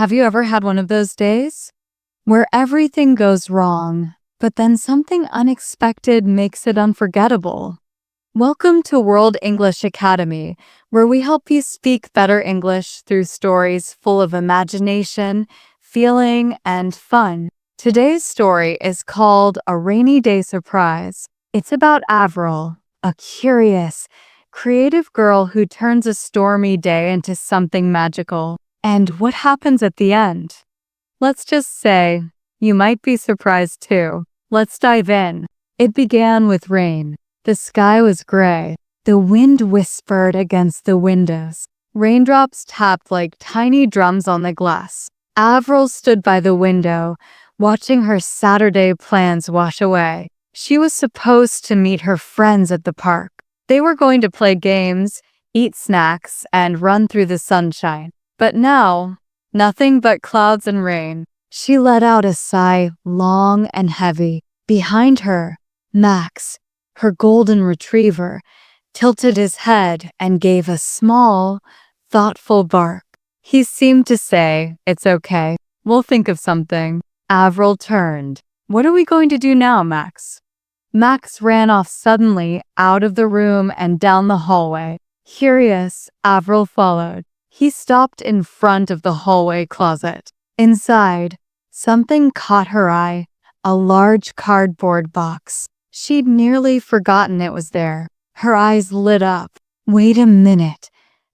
Have you ever had one of those days where everything goes wrong, but then something unexpected makes it unforgettable? Welcome to World English Academy, where we help you speak better English through stories full of imagination, feeling, and fun. Today's story is called A Rainy Day Surprise. It's about Avril, a curious, creative girl who turns a stormy day into something magical. And what happens at the end? Let's just say, you might be surprised too. Let's dive in. It began with rain. The sky was gray. The wind whispered against the windows. Raindrops tapped like tiny drums on the glass. Avril stood by the window, watching her Saturday plans wash away. She was supposed to meet her friends at the park. They were going to play games, eat snacks, and run through the sunshine. But now, nothing but clouds and rain. She let out a sigh, long and heavy. Behind her, Max, her golden retriever, tilted his head and gave a small, thoughtful bark. He seemed to say, "It's okay. We'll think of something." Avril turned. "What are we going to do now, Max?" Max ran off suddenly out of the room and down the hallway. Curious, Avril followed. He stopped in front of the hallway closet. Inside, something caught her eye, a large cardboard box. She'd nearly forgotten it was there. Her eyes lit up. "Wait a minute,"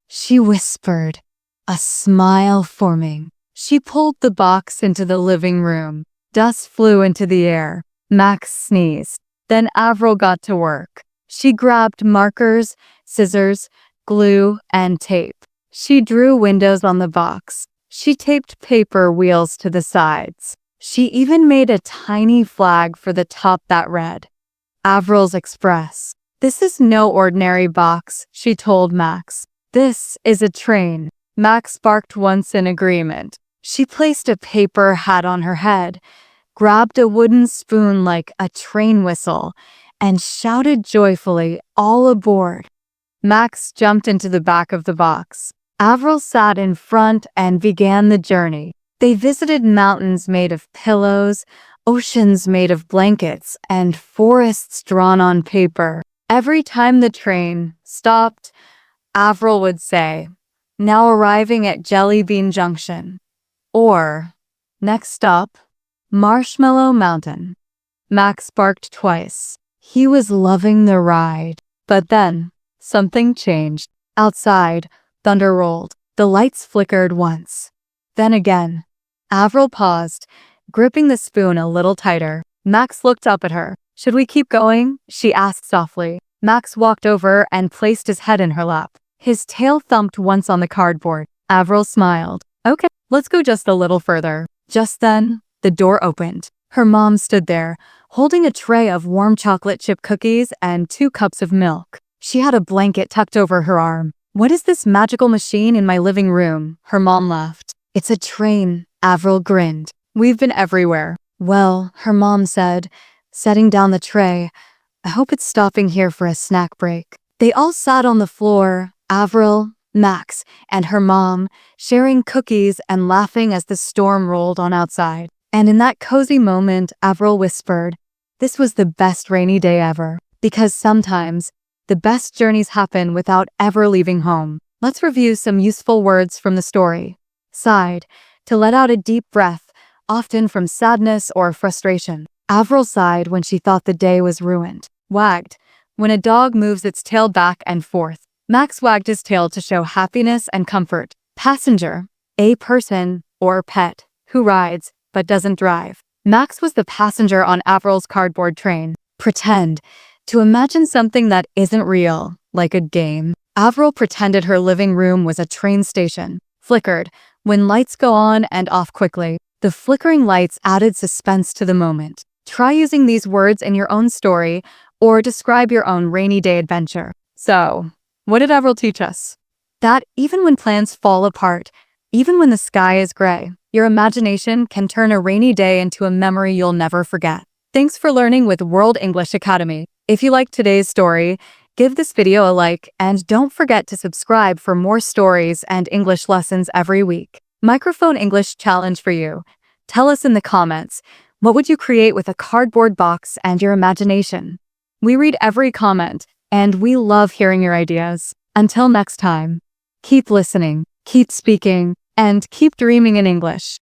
she whispered, a smile forming. She pulled the box into the living room. Dust flew into the air. Max sneezed. Then Avril got to work. She grabbed markers, scissors, glue, and tape. She drew windows on the box. She taped paper wheels to the sides. She even made a tiny flag for the top that read, "Avril's Express." "This is no ordinary box," she told Max. "This is a train." Max barked once in agreement. She placed a paper hat on her head, grabbed a wooden spoon like a train whistle, and shouted joyfully, "All aboard." Max jumped into the back of the box. Avril sat in front and began the journey. They visited mountains made of pillows, oceans made of blankets, and forests drawn on paper. Every time the train stopped, Avril would say, "Now arriving at Jelly Bean Junction," or "Next stop, Marshmallow Mountain." Max barked twice. He was loving the ride. But then, something changed. Outside, thunder rolled. The lights flickered once. Then again. Avril paused, gripping the spoon a little tighter. Max looked up at her. "Should we keep going?" she asked softly. Max walked over and placed his head in her lap. His tail thumped once on the cardboard. Avril smiled. "Okay, let's go just a little further." Just then, the door opened. Her mom stood there, holding a tray of warm chocolate chip cookies and 2 cups of milk. She had a blanket tucked over her arm. "What is this magical machine in my living room?" her mom laughed. "It's a train," Avril grinned. "We've been everywhere." "Well," her mom said, setting down the tray, "I hope it's stopping here for a snack break." They all sat on the floor, Avril, Max, and her mom, sharing cookies and laughing as the storm rolled on outside. And in that cozy moment, Avril whispered, "This was the best rainy day ever." Because sometimes, the best journeys happen without ever leaving home. Let's review some useful words from the story. Sighed, to let out a deep breath, often from sadness or frustration. Avril sighed when she thought the day was ruined. Wagged, when a dog moves its tail back and forth. Max wagged his tail to show happiness and comfort. Passenger, a person or pet who rides but doesn't drive. Max was the passenger on Avril's cardboard train. Pretend, to imagine something that isn't real, like a game. Avril pretended her living room was a train station. Flickered, when lights go on and off quickly. The flickering lights added suspense to the moment. Try using these words in your own story or describe your own rainy day adventure. So, what did Avril teach us? That even when plans fall apart, even when the sky is gray, your imagination can turn a rainy day into a memory you'll never forget. Thanks for learning with World English Academy. If you liked today's story, give this video a like and don't forget to subscribe for more stories and English lessons every week. Microphone English challenge for you. Tell us in the comments, what would you create with a cardboard box and your imagination? We read every comment, and we love hearing your ideas. Until next time, keep listening, keep speaking, and keep dreaming in English.